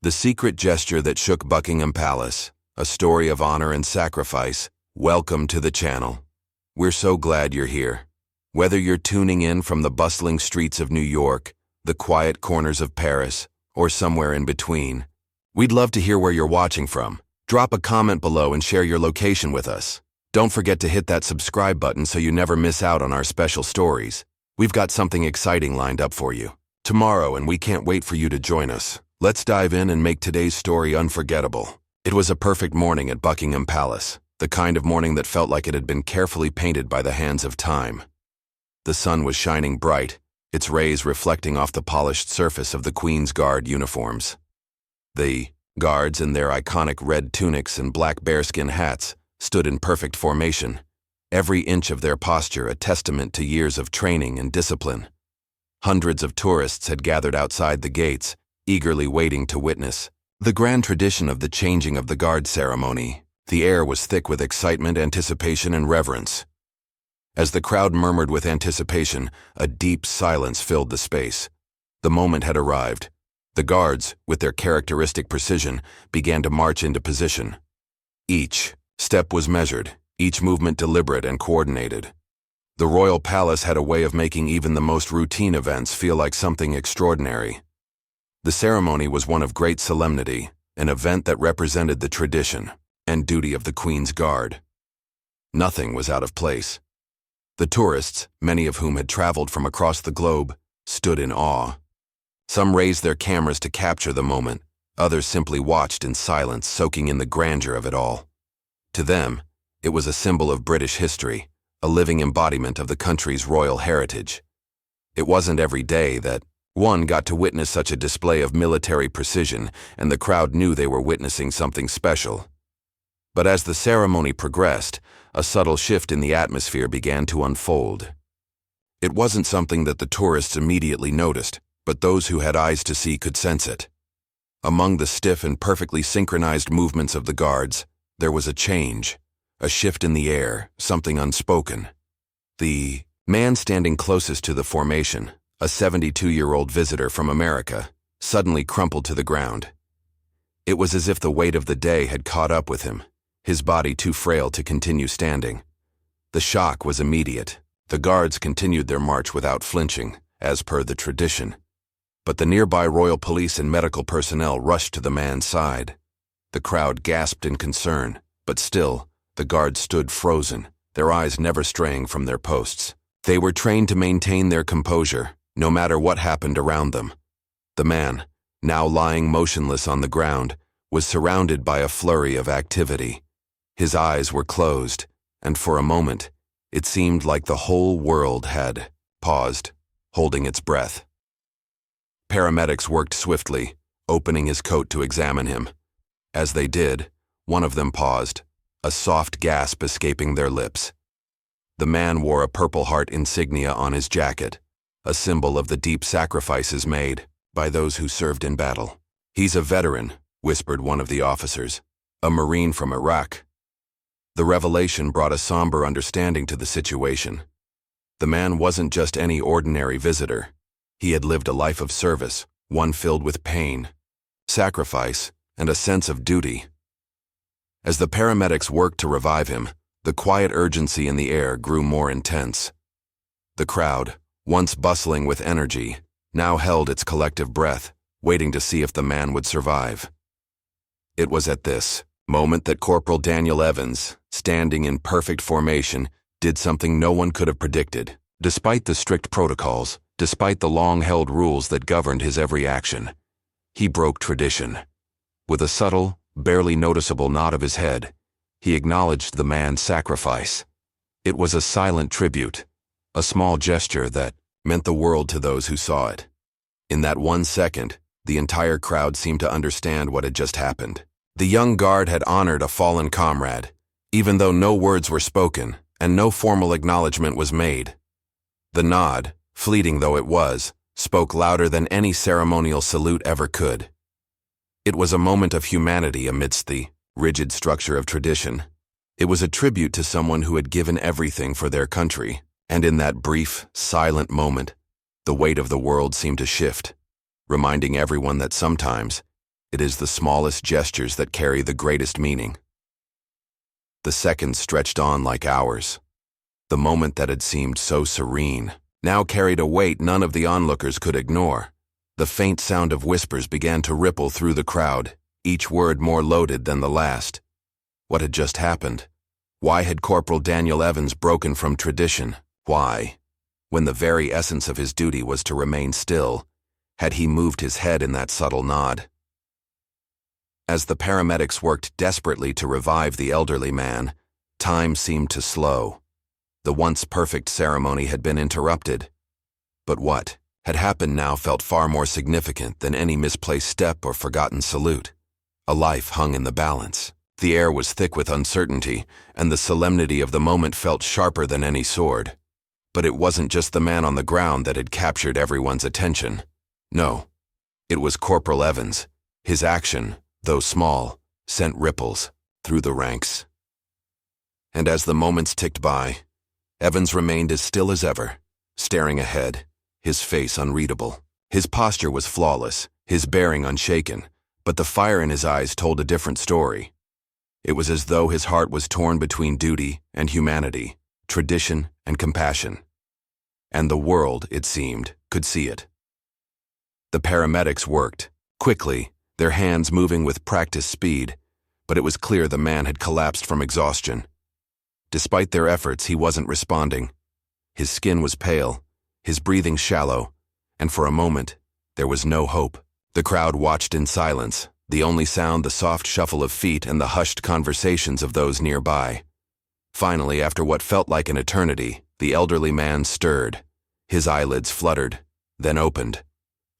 The secret gesture that shook Buckingham Palace, a story of honor and sacrifice. Welcome to the channel. We're so glad you're here. Whether you're tuning in from the bustling streets of New York, the quiet corners of Paris, or somewhere in between, we'd love to hear where you're watching from. Drop a comment below and share your location with us. Don't forget to hit that subscribe button so you never miss out on our special stories. We've got something exciting lined up for you tomorrow, and we can't wait for you to join us. Let's dive in and make today's story unforgettable. It was a perfect morning at Buckingham Palace, the kind of morning that felt like it had been carefully painted by the hands of time. The sun was shining bright, its rays reflecting off the polished surface of the Queen's Guard uniforms. The guards, in their iconic red tunics and black bearskin hats, stood in perfect formation, every inch of their posture a testament to years of training and discipline. Hundreds of tourists had gathered outside the gates, eagerly waiting to witness the grand tradition of the changing of the guard ceremony. The air was thick with excitement, anticipation, and reverence. As the crowd murmured with anticipation, a deep silence filled the space. The moment had arrived. The guards, with their characteristic precision, began to march into position. Each step was measured, each movement deliberate and coordinated. The royal palace had a way of making even the most routine events feel like something extraordinary. The ceremony was one of great solemnity, an event that represented the tradition and duty of the Queen's Guard. Nothing was out of place. The tourists, many of whom had traveled from across the globe, stood in awe. Some raised their cameras to capture the moment, others simply watched in silence, soaking in the grandeur of it all. To them, it was a symbol of British history, a living embodiment of the country's royal heritage. It wasn't every day that one got to witness such a display of military precision, and the crowd knew they were witnessing something special. But as the ceremony progressed, a subtle shift in the atmosphere began to unfold. It wasn't something that the tourists immediately noticed, but those who had eyes to see could sense it. Among the stiff and perfectly synchronized movements of the guards, there was a change, a shift in the air, something unspoken. The man standing closest to the formation, a 72-year-old visitor from America, suddenly crumpled to the ground. It was as if the weight of the day had caught up with him, his body too frail to continue standing. The shock was immediate. The guards continued their march without flinching, as per the tradition. But the nearby royal police and medical personnel rushed to the man's side. The crowd gasped in concern, but still, the guards stood frozen, their eyes never straying from their posts. They were trained to maintain their composure, no matter what happened around them. The man, now lying motionless on the ground, was surrounded by a flurry of activity. His eyes were closed, and for a moment, it seemed like the whole world had paused, holding its breath. Paramedics worked swiftly, opening his coat to examine him. As they did, one of them paused, a soft gasp escaping their lips. The man wore a Purple Heart insignia on his jacket, a symbol of the deep sacrifices made by those who served in battle. "He's a veteran," whispered one of the officers, "a Marine from Iraq." The revelation brought a somber understanding to the situation. The man wasn't just any ordinary visitor. He had lived a life of service, one filled with pain, sacrifice, and a sense of duty. As the paramedics worked to revive him, the quiet urgency in the air grew more intense. The crowd, once bustling with energy, now held its collective breath, waiting to see if the man would survive. It was at this moment that Corporal Daniel Evans, standing in perfect formation, did something no one could have predicted. Despite the strict protocols, despite the long-held rules that governed his every action, he broke tradition. With a subtle, barely noticeable nod of his head, he acknowledged the man's sacrifice. It was a silent tribute, a small gesture that meant the world to those who saw it. In that 1 second, the entire crowd seemed to understand what had just happened. The young guard had honored a fallen comrade, even though no words were spoken and no formal acknowledgement was made. The nod, fleeting though it was, spoke louder than any ceremonial salute ever could. It was a moment of humanity amidst the rigid structure of tradition. It was a tribute to someone who had given everything for their country, and in that brief, silent moment, the weight of the world seemed to shift, reminding everyone that sometimes it is the smallest gestures that carry the greatest meaning. The seconds stretched on like hours. The moment that had seemed so serene now carried a weight none of the onlookers could ignore. The faint sound of whispers began to ripple through the crowd, each word more loaded than the last. What had just happened? Why had Corporal Daniel Evans broken from tradition? Why, when the very essence of his duty was to remain still, had he moved his head in that subtle nod? As the paramedics worked desperately to revive the elderly man, time seemed to slow. The once perfect ceremony had been interrupted. But what had happened now felt far more significant than any misplaced step or forgotten salute. A life hung in the balance. The air was thick with uncertainty, and the solemnity of the moment felt sharper than any sword. But it wasn't just the man on the ground that had captured everyone's attention. No, it was Corporal Evans. His action, though small, sent ripples through the ranks. And as the moments ticked by, Evans remained as still as ever, staring ahead, his face unreadable. His posture was flawless, his bearing unshaken, but the fire in his eyes told a different story. It was as though his heart was torn between duty and humanity, tradition and compassion. And the world, it seemed, could see it. The paramedics worked, quickly, their hands moving with practiced speed, but it was clear the man had collapsed from exhaustion. Despite their efforts, he wasn't responding. His skin was pale, his breathing shallow, and for a moment, there was no hope. The crowd watched in silence, the only sound the soft shuffle of feet and the hushed conversations of those nearby. Finally, after what felt like an eternity, the elderly man stirred. His eyelids fluttered, then opened.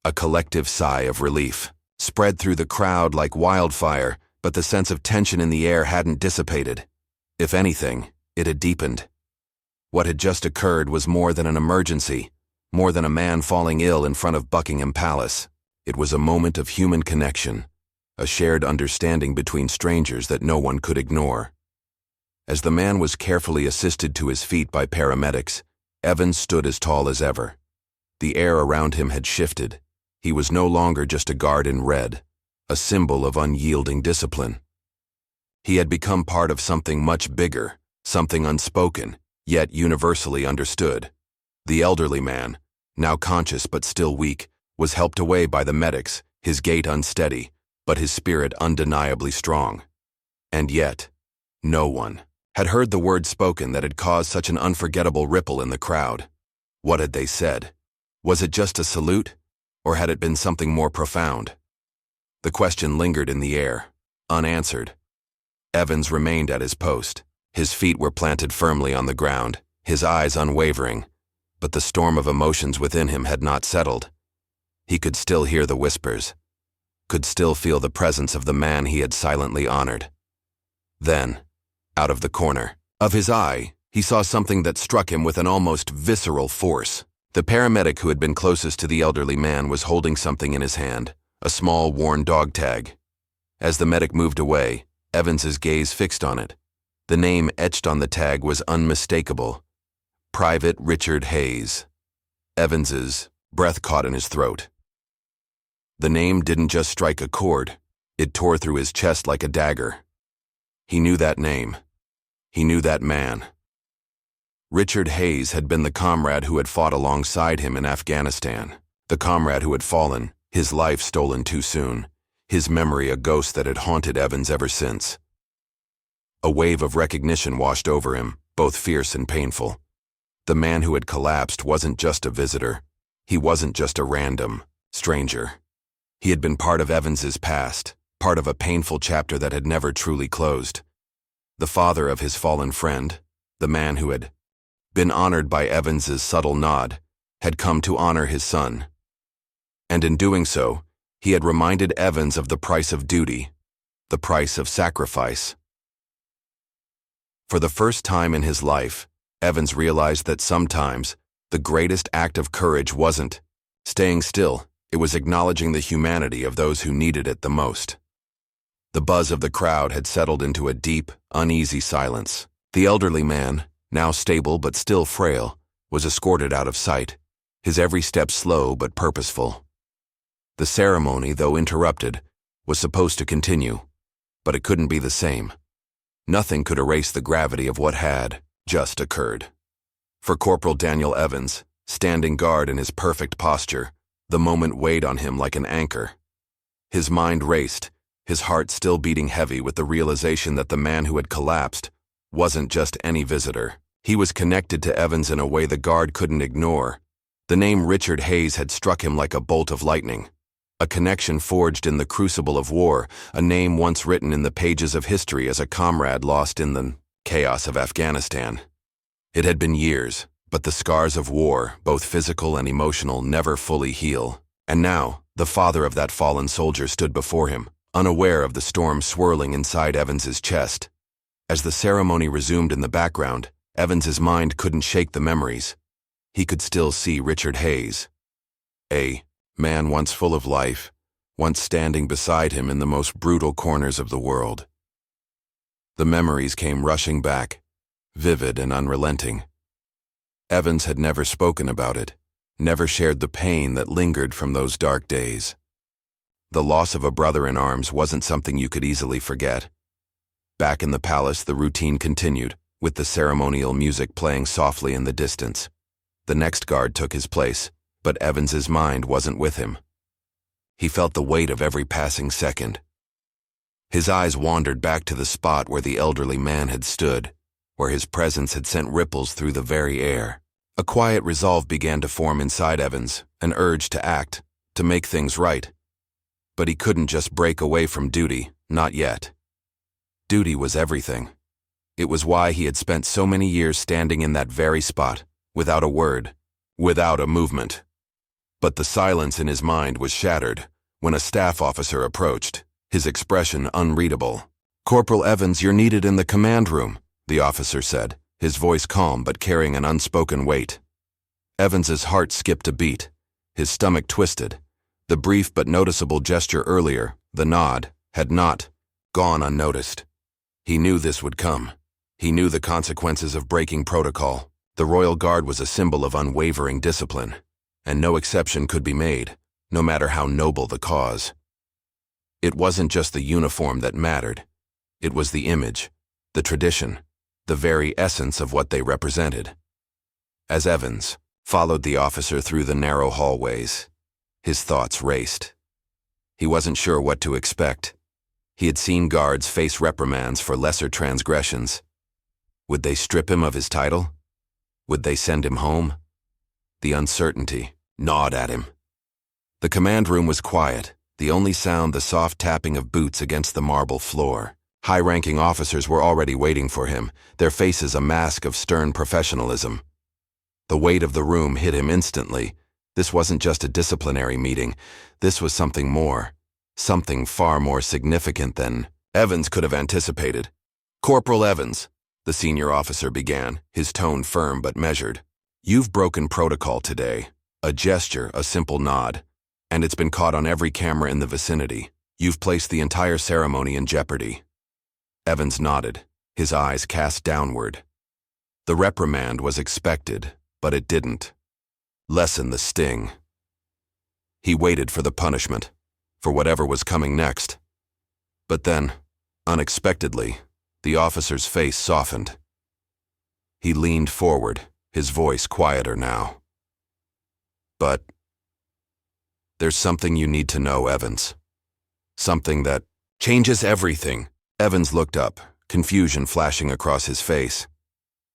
A collective sigh of relief spread through the crowd like wildfire, but the sense of tension in the air hadn't dissipated. If anything, it had deepened. What had just occurred was more than an emergency, more than a man falling ill in front of Buckingham Palace. It was a moment of human connection, a shared understanding between strangers that no one could ignore. As the man was carefully assisted to his feet by paramedics, Evans stood as tall as ever. The air around him had shifted. He was no longer just a guard in red, a symbol of unyielding discipline. He had become part of something much bigger, something unspoken, yet universally understood. The elderly man, now conscious but still weak, was helped away by the medics, his gait unsteady, but his spirit undeniably strong. And yet, no one had heard the words spoken that had caused such an unforgettable ripple in the crowd. What had they said? Was it just a salute, or had it been something more profound? The question lingered in the air, unanswered. Evans remained at his post. His feet were planted firmly on the ground, his eyes unwavering, but the storm of emotions within him had not settled. He could still hear the whispers, could still feel the presence of the man he had silently honored. Then, out of the corner of his eye, he saw something that struck him with an almost visceral force. The paramedic who had been closest to the elderly man was holding something in his hand, a small, worn dog tag. As the medic moved away, Evans's gaze fixed on it. The name etched on the tag was unmistakable. Private Richard Hayes. Evans's breath caught in his throat. The name didn't just strike a chord, it tore through his chest like a dagger. He knew that name. He knew that man. Richard Hayes had been the comrade who had fought alongside him in Afghanistan, the comrade who had fallen, his life stolen too soon, his memory a ghost that had haunted Evans ever since. A wave of recognition washed over him, both fierce and painful. The man who had collapsed wasn't just a visitor. He wasn't just a random stranger. He had been part of Evans's past, part of a painful chapter that had never truly closed. The father of his fallen friend, the man who had been honored by Evans's subtle nod, had come to honor his son. And in doing so, he had reminded Evans of the price of duty, the price of sacrifice. For the first time in his life, Evans realized that sometimes the greatest act of courage wasn't staying still, it was acknowledging the humanity of those who needed it the most. The buzz of the crowd had settled into a deep, uneasy silence. The elderly man, now stable but still frail, was escorted out of sight, his every step slow but purposeful. The ceremony, though interrupted, was supposed to continue, but it couldn't be the same. Nothing could erase the gravity of what had just occurred. For Corporal Daniel Evans, standing guard in his perfect posture, the moment weighed on him like an anchor. His mind raced, his heart still beating heavy with the realization that the man who had collapsed wasn't just any visitor. He was connected to Evans in a way the guard couldn't ignore. The name Richard Hayes had struck him like a bolt of lightning. A connection forged in the crucible of war, a name once written in the pages of history as a comrade lost in the chaos of Afghanistan. It had been years, but the scars of war, both physical and emotional, never fully heal. And now, the father of that fallen soldier stood before him, unaware of the storm swirling inside Evans's chest. As the ceremony resumed in the background, Evans's mind couldn't shake the memories. He could still see Richard Hayes, a man once full of life, once standing beside him in the most brutal corners of the world. The memories came rushing back, vivid and unrelenting. Evans had never spoken about it, never shared the pain that lingered from those dark days. The loss of a brother in arms wasn't something you could easily forget. Back in the palace, the routine continued, with the ceremonial music playing softly in the distance. The next guard took his place, but Evans's mind wasn't with him. He felt the weight of every passing second. His eyes wandered back to the spot where the elderly man had stood, where his presence had sent ripples through the very air. A quiet resolve began to form inside Evans, an urge to act, to make things right. But he couldn't just break away from duty, not yet. Duty was everything. It was why he had spent so many years standing in that very spot, without a word, without a movement. But the silence in his mind was shattered when a staff officer approached, his expression unreadable. "Corporal Evans, you're needed in the command room," the officer said, his voice calm but carrying an unspoken weight. Evans's heart skipped a beat, his stomach twisted. The brief but noticeable gesture earlier, the nod, had not gone unnoticed. He knew this would come. He knew the consequences of breaking protocol. The Royal Guard was a symbol of unwavering discipline, and no exception could be made, no matter how noble the cause. It wasn't just the uniform that mattered. It was the image, the tradition, the very essence of what they represented. As Evans followed the officer through the narrow hallways, his thoughts raced. He wasn't sure what to expect. He had seen guards face reprimands for lesser transgressions. Would they strip him of his title? Would they send him home? The uncertainty gnawed at him. The command room was quiet, the only sound the soft tapping of boots against the marble floor. High-ranking officers were already waiting for him, their faces a mask of stern professionalism. The weight of the room hit him instantly. This wasn't just a disciplinary meeting. This was something more, something far more significant than Evans could have anticipated. "Corporal Evans," the senior officer began, his tone firm but measured. "You've broken protocol today. A gesture, a simple nod. And it's been caught on every camera in the vicinity. You've placed the entire ceremony in jeopardy." Evans nodded, his eyes cast downward. The reprimand was expected, but it didn't lessen the sting. He waited for the punishment, for whatever was coming next. But then, unexpectedly, the officer's face softened. He leaned forward, his voice quieter now. "But there's something you need to know, Evans. Something that changes everything." Evans looked up, confusion flashing across his face.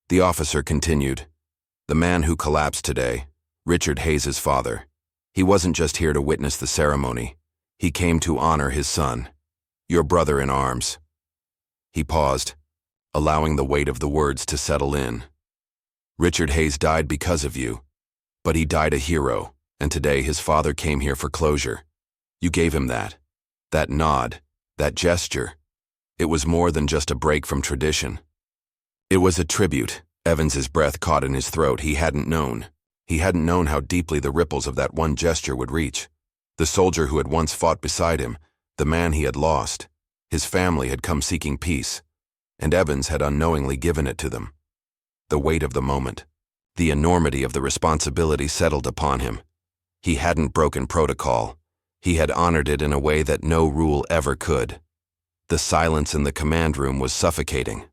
The officer continued. "The man who collapsed today, Richard Hayes's father, he wasn't just here to witness the ceremony. He came to honor his son, your brother in arms." He paused, allowing the weight of the words to settle in. "Richard Hayes died because of you, but he died a hero, and today his father came here for closure. You gave him that nod, that gesture. It was more than just a break from tradition. It was a tribute." Evans's breath caught in his throat. He hadn't known how deeply the ripples of that one gesture would reach. The soldier who had once fought beside him, the man he had lost. His family had come seeking peace, and Evans had unknowingly given it to them. The weight of the moment, the enormity of the responsibility settled upon him. He hadn't broken protocol. He had honored it in a way that no rule ever could. The silence in the command room was suffocating.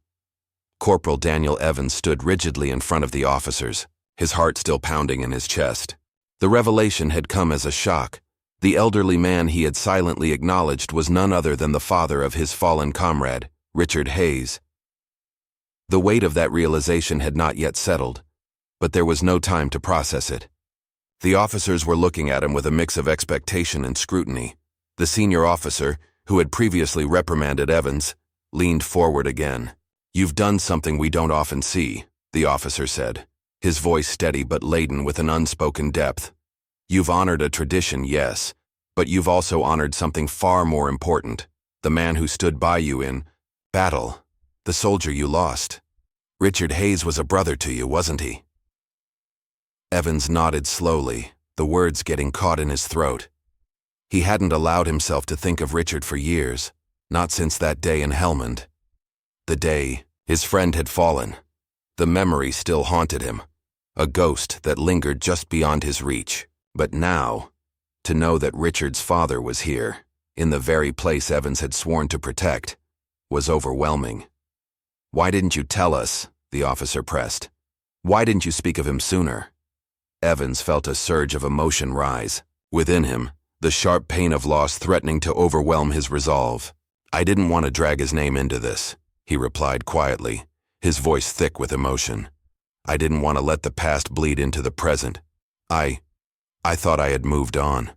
Corporal Daniel Evans stood rigidly in front of the officers, his heart still pounding in his chest. The revelation had come as a shock. The elderly man he had silently acknowledged was none other than the father of his fallen comrade, Richard Hayes. The weight of that realization had not yet settled, but there was no time to process it. The officers were looking at him with a mix of expectation and scrutiny. The senior officer, who had previously reprimanded Evans, leaned forward again. "You've done something we don't often see," the officer said, his voice steady but laden with an unspoken depth. "You've honored a tradition, yes, but you've also honored something far more important, the man who stood by you in battle, the soldier you lost. Richard Hayes was a brother to you, wasn't he?" Evans nodded slowly, the words getting caught in his throat. He hadn't allowed himself to think of Richard for years, not since that day in Helmand. The day his friend had fallen. The memory still haunted him, a ghost that lingered just beyond his reach. But now, to know that Richard's father was here, in the very place Evans had sworn to protect, was overwhelming. "Why didn't you tell us?" the officer pressed. "Why didn't you speak of him sooner?" Evans felt a surge of emotion rise. Within him, the sharp pain of loss threatening to overwhelm his resolve. "I didn't want to drag his name into this," he replied quietly, his voice thick with emotion. "I didn't want to let the past bleed into the present. I thought I had moved on."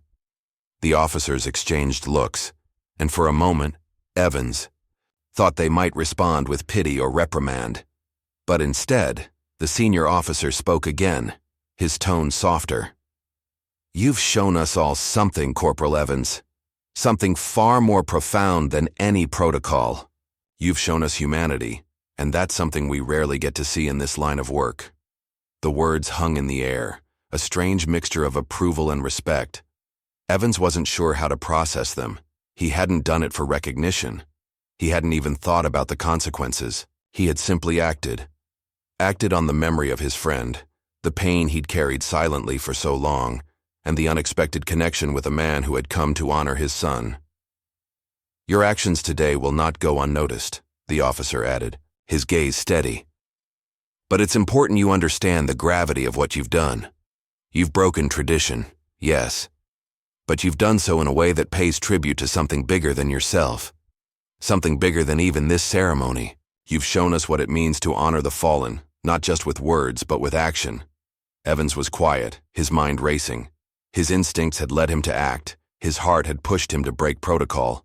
The officers exchanged looks, and for a moment, Evans thought they might respond with pity or reprimand. But instead, the senior officer spoke again, his tone softer. "You've shown us all something, Corporal Evans. Something far more profound than any protocol. You've shown us humanity, and that's something we rarely get to see in this line of work." The words hung in the air, a strange mixture of approval and respect. Evans wasn't sure how to process them. He hadn't done it for recognition. He hadn't even thought about the consequences. He had simply acted. Acted on the memory of his friend, the pain he'd carried silently for so long, and the unexpected connection with a man who had come to honor his son. "Your actions today will not go unnoticed," the officer added, his gaze steady. "But it's important you understand the gravity of what you've done. You've broken tradition, yes, but you've done so in a way that pays tribute to something bigger than yourself. Something bigger than even this ceremony. You've shown us what it means to honor the fallen, not just with words, but with action." Evans was quiet, his mind racing. His instincts had led him to act, his heart had pushed him to break protocol.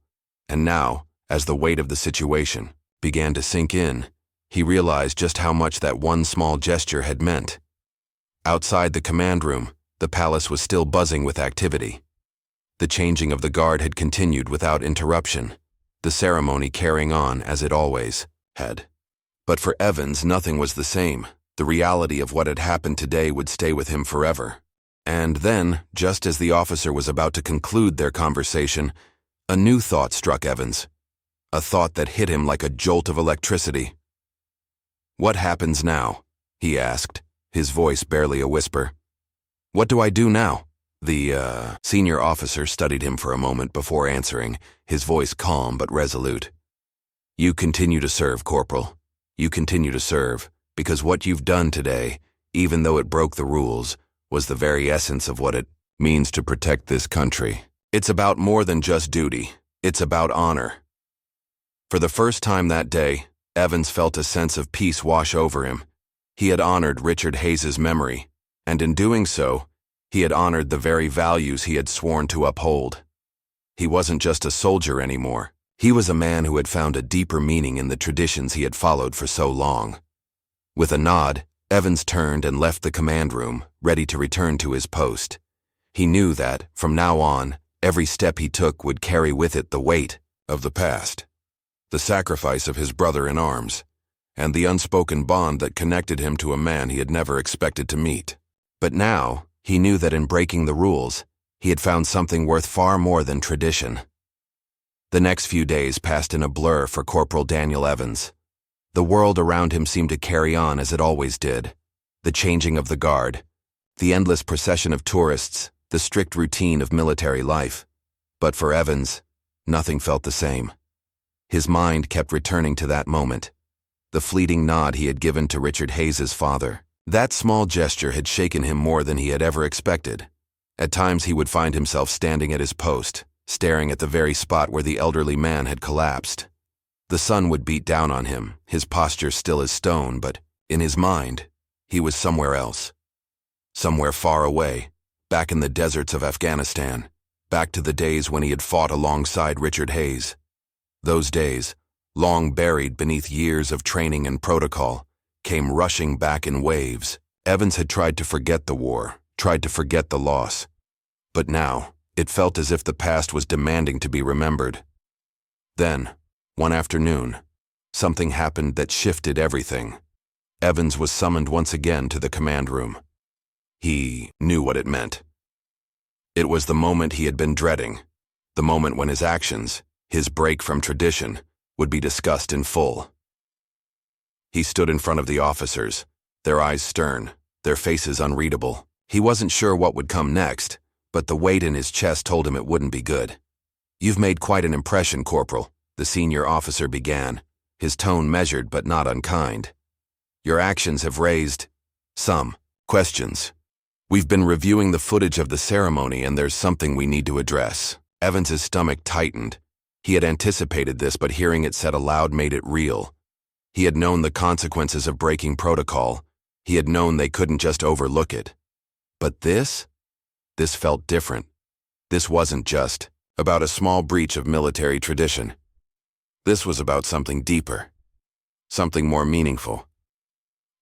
And now, as the weight of the situation began to sink in, he realized just how much that one small gesture had meant. Outside the command room, the palace was still buzzing with activity. The changing of the guard had continued without interruption, the ceremony carrying on as it always had. But for Evans, nothing was the same. The reality of what had happened today would stay with him forever. And then, just as the officer was about to conclude their conversation, a new thought struck Evans. A thought that hit him like a jolt of electricity. "What happens now?" he asked, his voice barely a whisper. "What do I do now?" The senior officer studied him for a moment before answering, his voice calm but resolute. "You continue to serve, Corporal. You continue to serve, because what you've done today, even though it broke the rules, was the very essence of what it means to protect this country. It's about more than just duty. It's about honor." For the first time that day, Evans felt a sense of peace wash over him. He had honored Richard Hayes's memory, and in doing so, he had honored the very values he had sworn to uphold. He wasn't just a soldier anymore. He was a man who had found a deeper meaning in the traditions he had followed for so long. With a nod, Evans turned and left the command room, ready to return to his post. He knew that, from now on, every step he took would carry with it the weight of the past, the sacrifice of his brother in arms, and the unspoken bond that connected him to a man he had never expected to meet. But now, he knew that in breaking the rules, he had found something worth far more than tradition. The next few days passed in a blur for Corporal Daniel Evans. The world around him seemed to carry on as it always did. The changing of the guard, the endless procession of tourists, the strict routine of military life. But for Evans, nothing felt the same. His mind kept returning to that moment, the fleeting nod he had given to Richard Hayes's father. That small gesture had shaken him more than he had ever expected. At times he would find himself standing at his post, staring at the very spot where the elderly man had collapsed. The sun would beat down on him, his posture still as stone, but in his mind, he was somewhere else. Somewhere far away, back in the deserts of Afghanistan, back to the days when he had fought alongside Richard Hayes. Those days, long buried beneath years of training and protocol, came rushing back in waves. Evans had tried to forget the war, tried to forget the loss. But now, it felt as if the past was demanding to be remembered. Then, one afternoon, something happened that shifted everything. Evans was summoned once again to the command room. He knew what it meant. It was the moment he had been dreading, the moment when his actions, his break from tradition, would be discussed in full. He stood in front of the officers, their eyes stern, their faces unreadable. He wasn't sure what would come next, but the weight in his chest told him it wouldn't be good. "You've made quite an impression, Corporal," the senior officer began, his tone measured but not unkind. "Your actions have raised some questions. We've been reviewing the footage of the ceremony and there's something we need to address." Evans's stomach tightened. He had anticipated this, but hearing it said aloud made it real. He had known the consequences of breaking protocol. He had known they couldn't just overlook it. But this felt different. This wasn't just about a small breach of military tradition. This was about something deeper, something more meaningful.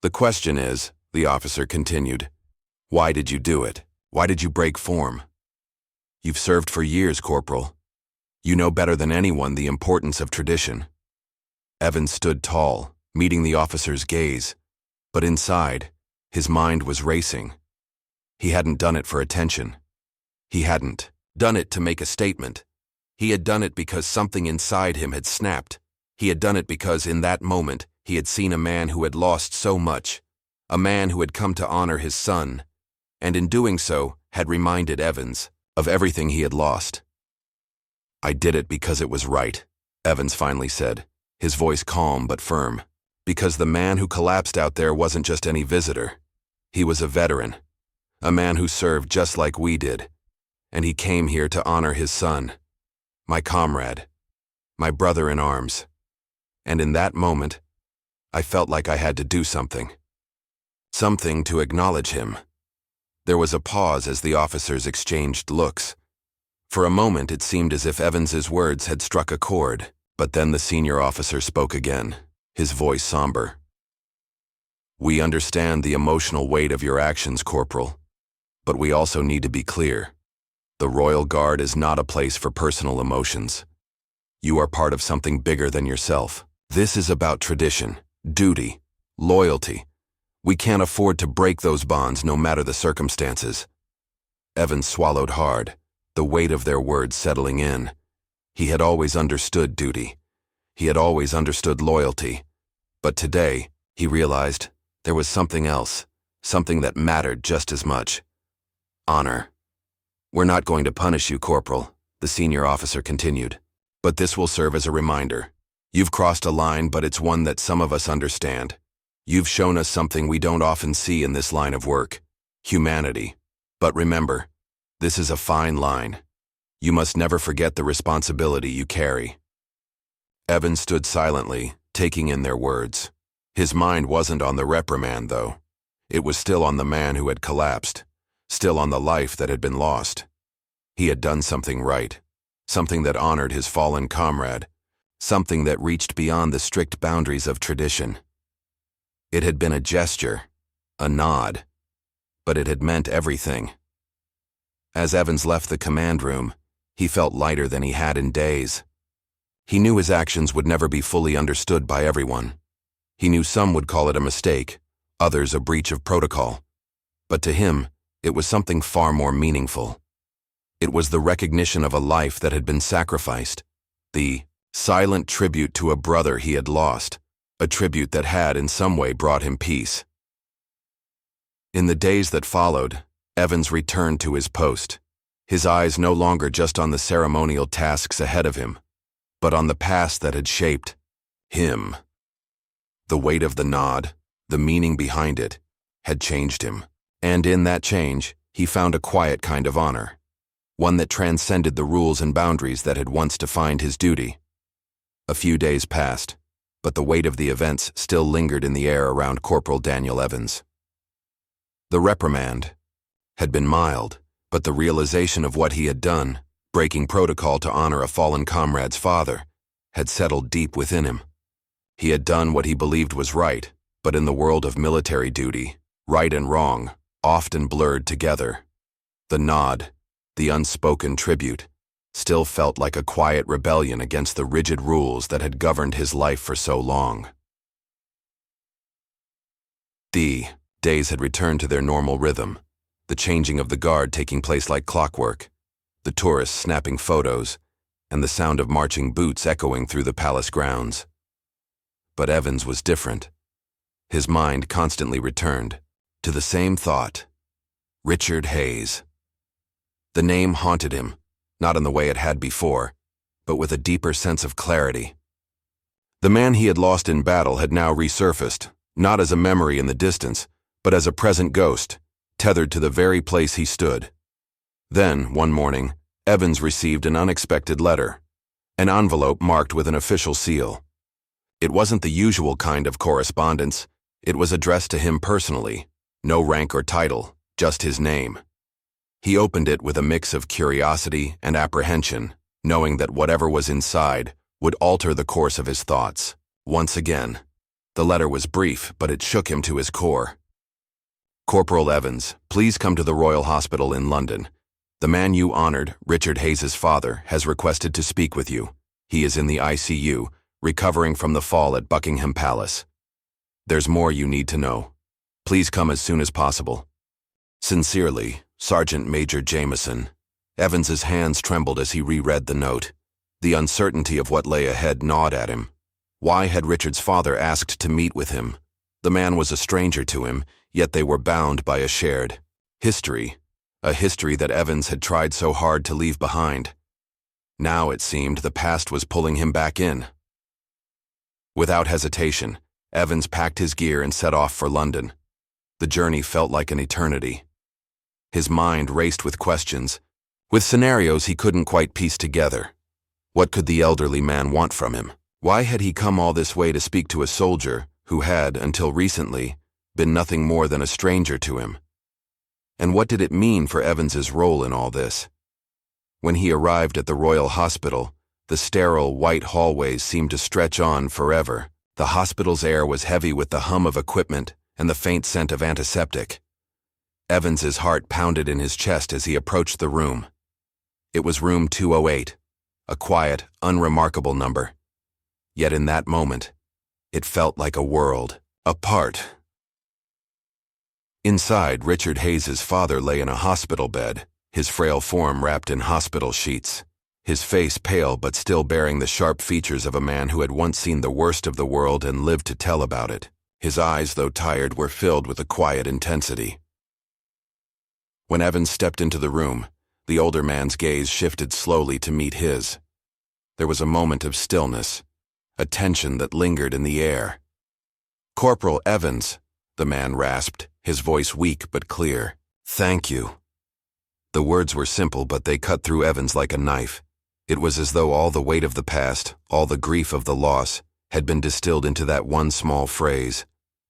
"The question is," the officer continued, "why did you do it? Why did you break form? You've served for years, Corporal. You know better than anyone the importance of tradition." Evans stood tall, meeting the officer's gaze, but inside, his mind was racing. He hadn't done it for attention. He hadn't done it to make a statement. He had done it because something inside him had snapped. He had done it because in that moment, he had seen a man who had lost so much, a man who had come to honor his son, and in doing so, had reminded Evans of everything he had lost. "I did it because it was right," Evans finally said, his voice calm but firm. "Because the man who collapsed out there wasn't just any visitor. He was a veteran, a man who served just like we did, and he came here to honor his son, my comrade, my brother in arms. And in that moment, I felt like I had to do something. Something to acknowledge him." There was a pause as the officers exchanged looks. For a moment it seemed as if Evans's words had struck a chord, but then the senior officer spoke again, his voice somber. "We understand the emotional weight of your actions, Corporal, but we also need to be clear. The Royal Guard is not a place for personal emotions. You are part of something bigger than yourself. This is about tradition, duty, loyalty. We can't afford to break those bonds no matter the circumstances." Evans swallowed hard, the weight of their words settling in. He had always understood duty. He had always understood loyalty. But today, he realized, there was something else, something that mattered just as much. Honor. "We're not going to punish you, Corporal," the senior officer continued. "But this will serve as a reminder. You've crossed a line, but it's one that some of us understand. You've shown us something we don't often see in this line of work, humanity. But remember, this is a fine line. You must never forget the responsibility you carry." Evans stood silently, taking in their words. His mind wasn't on the reprimand, though. It was still on the man who had collapsed, still on the life that had been lost. He had done something right, something that honored his fallen comrade, something that reached beyond the strict boundaries of tradition. It had been a gesture, a nod, but it had meant everything. As Evans left the command room, he felt lighter than he had in days. He knew his actions would never be fully understood by everyone. He knew some would call it a mistake, others a breach of protocol. But to him, it was something far more meaningful. It was the recognition of a life that had been sacrificed, the silent tribute to a brother he had lost, a tribute that had in some way brought him peace. In the days that followed, Evans returned to his post. his eyes no longer just on the ceremonial tasks ahead of him, but on the past that had shaped him. The weight of the nod, the meaning behind it, had changed him. And in that change, he found a quiet kind of honor, one that transcended the rules and boundaries that had once defined his duty. A few days passed, but the weight of the events still lingered in the air around Corporal Daniel Evans. The reprimand had been mild, but the realization of what he had done, breaking protocol to honor a fallen comrade's father, had settled deep within him. He had done what he believed was right, but in the world of military duty, right and wrong often blurred together. The nod, the unspoken tribute, still felt like a quiet rebellion against the rigid rules that had governed his life for so long. The days had returned to their normal rhythm, the changing of the guard taking place like clockwork, the tourists snapping photos, and the sound of marching boots echoing through the palace grounds. But Evans was different. His mind constantly returned to the same thought: Richard Hayes. The name haunted him, not in the way it had before, but with a deeper sense of clarity. The man he had lost in battle had now resurfaced, not as a memory in the distance, but as a present ghost, tethered to the very place he stood. Then, one morning, Evans received an unexpected letter, an envelope marked with an official seal. It wasn't the usual kind of correspondence. It was addressed to him personally, no rank or title, just his name. He opened it with a mix of curiosity and apprehension, knowing that whatever was inside would alter the course of his thoughts. Once again, the letter was brief, but it shook him to his core. Corporal Evans, please come to the Royal Hospital in London. The man you honored, Richard Hayes' father, has requested to speak with you. He is in the ICU, recovering from the fall at Buckingham Palace. There's more you need to know. Please come as soon as possible. Sincerely, Sergeant Major Jameson. Evans's hands trembled as he reread the note. The uncertainty of what lay ahead gnawed at him. Why had Richard's father asked to meet with him? The man was a stranger to him, yet they were bound by a shared history, a history that Evans had tried so hard to leave behind. Now it seemed the past was pulling him back in. Without hesitation, Evans packed his gear and set off for London. The journey felt like an eternity. His mind raced with questions, with scenarios he couldn't quite piece together. What could the elderly man want from him? Why had he come all this way to speak to a soldier who had, until recently, been nothing more than a stranger to him? And what did it mean for Evans's role in all this? When he arrived at the Royal Hospital, the sterile white hallways seemed to stretch on forever. The hospital's air was heavy with the hum of equipment and the faint scent of antiseptic. Evans's heart pounded in his chest as he approached the room. It was room 208, a quiet, unremarkable number. Yet in that moment, it felt like a world apart. Inside, Richard Hayes' father lay in a hospital bed, his frail form wrapped in hospital sheets, his face pale but still bearing the sharp features of a man who had once seen the worst of the world and lived to tell about it. His eyes, though tired, were filled with a quiet intensity. When Evans stepped into the room, the older man's gaze shifted slowly to meet his. There was a moment of stillness, a tension that lingered in the air. "Corporal Evans," the man rasped, his voice weak but clear. "Thank you." The words were simple, but they cut through Evans like a knife. It was as though all the weight of the past, all the grief of the loss, had been distilled into that one small phrase.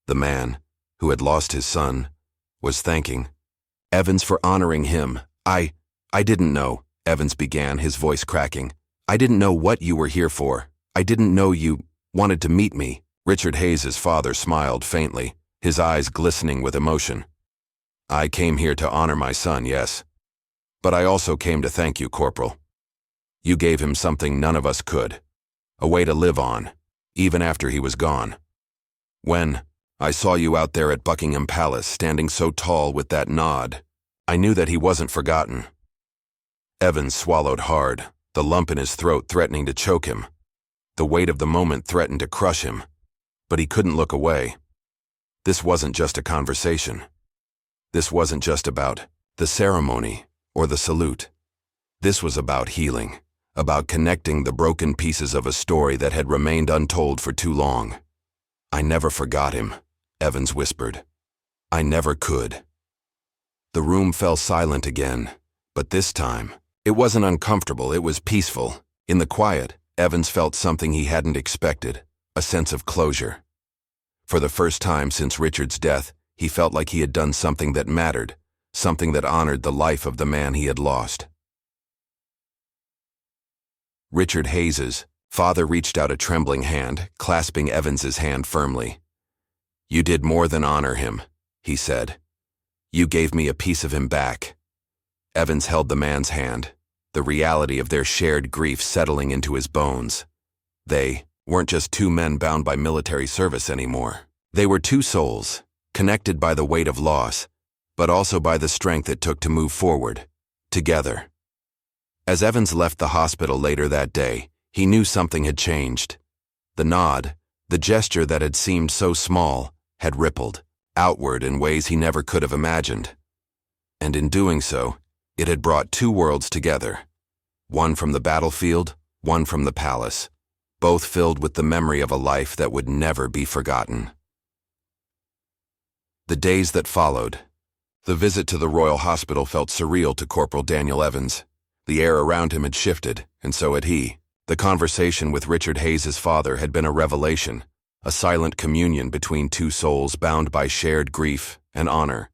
The man, who had lost his son, was thanking Evans for honoring him. I didn't know," Evans began, his voice cracking. "I didn't know what you were here for. I didn't know you wanted to meet me." Richard Hayes' father smiled faintly, his eyes glistening with emotion. "I came here to honor my son, yes. But I also came to thank you, Corporal. You gave him something none of us could, a way to live on, even after he was gone. When I saw you out there at Buckingham Palace, standing so tall with that nod, I knew that he wasn't forgotten." Evans swallowed hard, the lump in his throat threatening to choke him. The weight of the moment threatened to crush him, but he couldn't look away. This wasn't just a conversation. This wasn't just about the ceremony or the salute. This was about healing, about connecting the broken pieces of a story that had remained untold for too long. "I never forgot him," Evans whispered. "I never could." The room fell silent again, but this time, it wasn't uncomfortable, it was peaceful. In the quiet, Evans felt something he hadn't expected, a sense of closure. For the first time since Richard's death, he felt like he had done something that mattered, something that honored the life of the man he had lost. Richard Hayes's father reached out a trembling hand, clasping Evans's hand firmly. "You did more than honor him," he said. "You gave me a piece of him back." Evans held the man's hand, the reality of their shared grief settling into his bones. They weren't just two men bound by military service anymore. They were two souls, connected by the weight of loss, but also by the strength it took to move forward, together. As Evans left the hospital later that day, he knew something had changed. The nod, the gesture that had seemed so small, had rippled outward in ways he never could have imagined. And in doing so, it had brought two worlds together. One from the battlefield, one from the palace, both filled with the memory of a life that would never be forgotten. The days that followed. The visit to the Royal Hospital felt surreal to Corporal Daniel Evans. The air around him had shifted, and so had he. The conversation with Richard Hayes's father had been a revelation, a silent communion between two souls bound by shared grief and honor.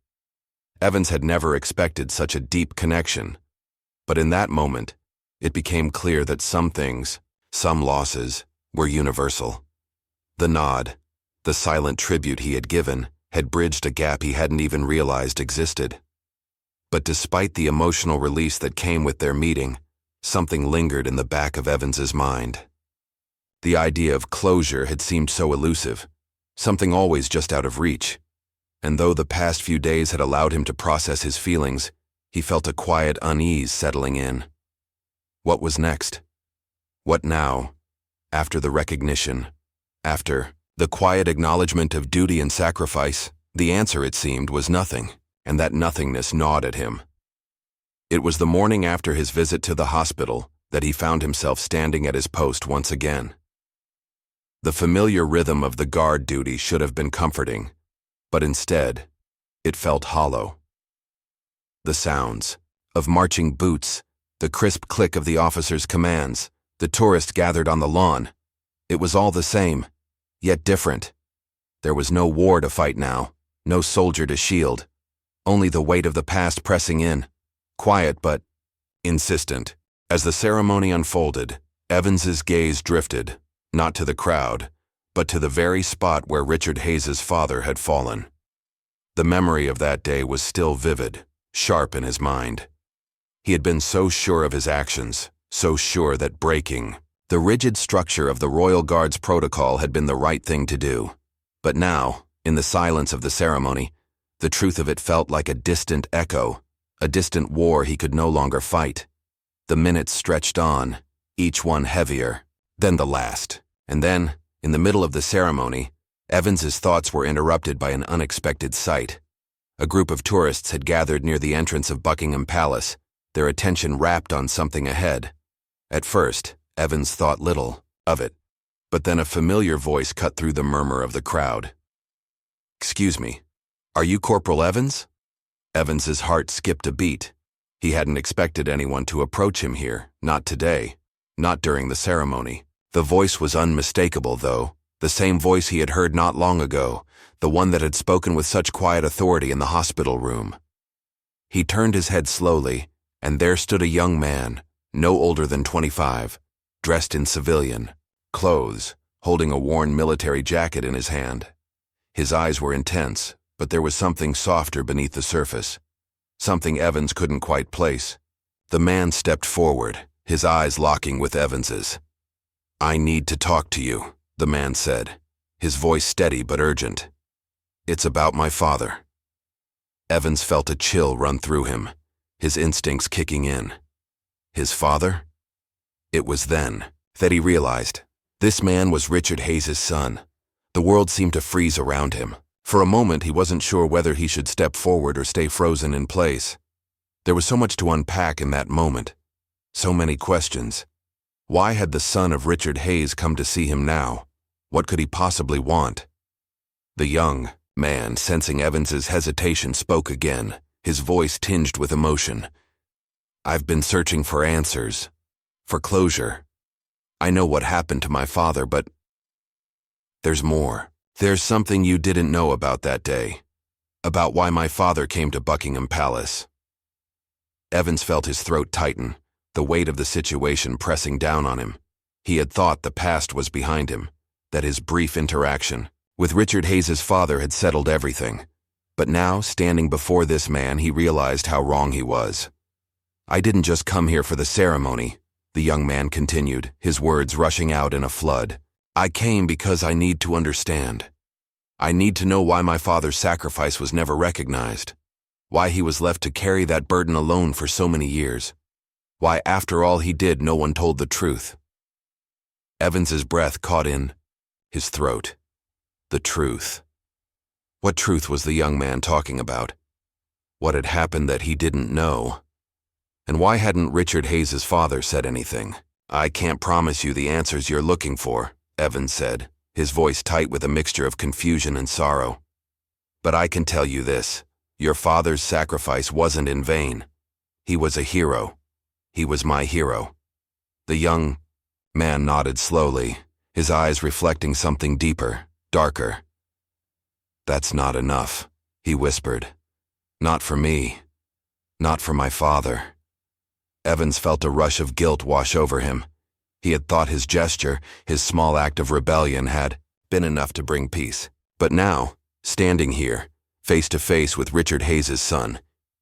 Evans had never expected such a deep connection, but in that moment, it became clear that some things, some losses, were universal. The nod, the silent tribute he had given, had bridged a gap he hadn't even realized existed. But despite the emotional release that came with their meeting, something lingered in the back of Evans's mind. The idea of closure had seemed so elusive, something always just out of reach. And though the past few days had allowed him to process his feelings, he felt a quiet unease settling in. What was next? What now? After the recognition, after the quiet acknowledgement of duty and sacrifice, the answer, it seemed, was nothing, and that nothingness gnawed at him. It was the morning after his visit to the hospital that he found himself standing at his post once again. The familiar rhythm of the guard duty should have been comforting, but instead, it felt hollow. The sounds of marching boots, the crisp click of the officer's commands, the tourist gathered on the lawn. It was all the same, yet different. There was no war to fight now, no soldier to shield, only the weight of the past pressing in, quiet but insistent. As the ceremony unfolded, Evans's gaze drifted, not to the crowd, but to the very spot where Richard Hayes's father had fallen. The memory of that day was still vivid, sharp in his mind. He had been so sure of his actions, so sure that breaking the rigid structure of the Royal Guard's protocol had been the right thing to do. But now, in the silence of the ceremony, the truth of it felt like a distant echo, a distant war he could no longer fight. The minutes stretched on, each one heavier than the last. And then, in the middle of the ceremony, Evans's thoughts were interrupted by an unexpected sight. A group of tourists had gathered near the entrance of Buckingham Palace, their attention rapt on something ahead. At first, Evans thought little of it, but then a familiar voice cut through the murmur of the crowd. "Excuse me, are you Corporal Evans?" Evans's heart skipped a beat. He hadn't expected anyone to approach him here, not today, not during the ceremony. The voice was unmistakable, though, the same voice he had heard not long ago, the one that had spoken with such quiet authority in the hospital room. He turned his head slowly, and there stood a young man, no older than 25, dressed in civilian clothes, holding a worn military jacket in his hand. His eyes were intense, but there was something softer beneath the surface, something Evans couldn't quite place. The man stepped forward, his eyes locking with Evans's. "I need to talk to you," the man said, his voice steady but urgent. "It's about my father." Evans felt a chill run through him, his instincts kicking in. His father? It was then that he realized this man was Richard Hayes's son. The world seemed to freeze around him. For a moment, he wasn't sure whether he should step forward or stay frozen in place. There was so much to unpack in that moment. So many questions. Why had the son of Richard Hayes come to see him now? What could he possibly want? The young man, sensing Evans's hesitation, spoke again, his voice tinged with emotion. I've been searching for answers, for closure. I know what happened to my father, but there's more. There's something you didn't know about that day, about why my father came to Buckingham Palace. Evans felt his throat tighten, the weight of the situation pressing down on him. He had thought the past was behind him, that his brief interaction with Richard Hayes's father had settled everything. But now, standing before this man, he realized how wrong he was. I didn't just come here for the ceremony, the young man continued, his words rushing out in a flood. I came because I need to understand. I need to know why my father's sacrifice was never recognized, why he was left to carry that burden alone for so many years, why after all he did no one told the truth. Evans's breath caught in his throat. The truth. What truth was the young man talking about? What had happened that he didn't know? And why hadn't Richard Hayes's father said anything? I can't promise you the answers you're looking for, Evans said, his voice tight with a mixture of confusion and sorrow. But I can tell you this, your father's sacrifice wasn't in vain. He was a hero. He was my hero. The young man nodded slowly, his eyes reflecting something deeper, darker. That's not enough, he whispered. Not for me. Not for my father. Evans felt a rush of guilt wash over him. He had thought his gesture, his small act of rebellion, had been enough to bring peace. But now, standing here, face to face with Richard Hayes's son,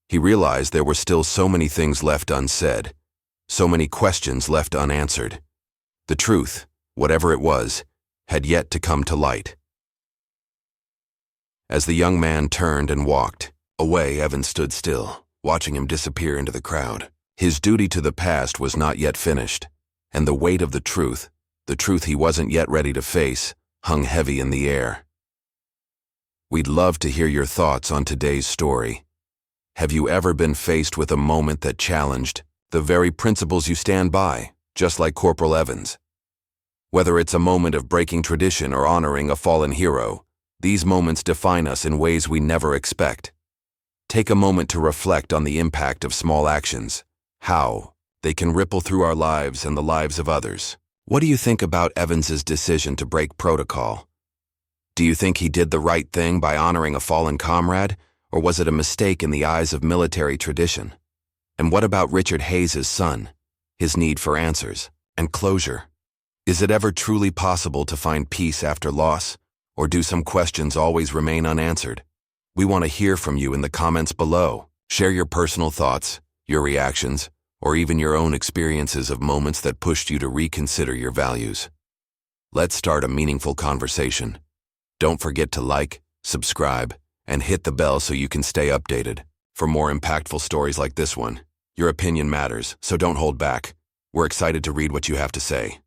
he realized there were still so many things left unsaid, so many questions left unanswered. The truth, whatever it was, had yet to come to light. As the young man turned and walked away, Evans stood still, watching him disappear into the crowd. His duty to the past was not yet finished, and the weight of the truth he wasn't yet ready to face, hung heavy in the air. We'd love to hear your thoughts on today's story. Have you ever been faced with a moment that challenged the very principles you stand by, just like Corporal Evans? Whether it's a moment of breaking tradition or honoring a fallen hero, these moments define us in ways we never expect. Take a moment to reflect on the impact of small actions, how they can ripple through our lives and the lives of others. What do you think about Evans's decision to break protocol? Do you think he did the right thing by honoring a fallen comrade, or was it a mistake in the eyes of military tradition? And what about Richard Hayes's son, his need for answers and closure? Is it ever truly possible to find peace after loss, or do some questions always remain unanswered? We want to hear from you in the comments below. Share your personal thoughts, your reactions, or even your own experiences of moments that pushed you to reconsider your values. Let's start a meaningful conversation. Don't forget to like, subscribe, and hit the bell so you can stay updated. For more impactful stories like this one, your opinion matters, so don't hold back. We're excited to read what you have to say.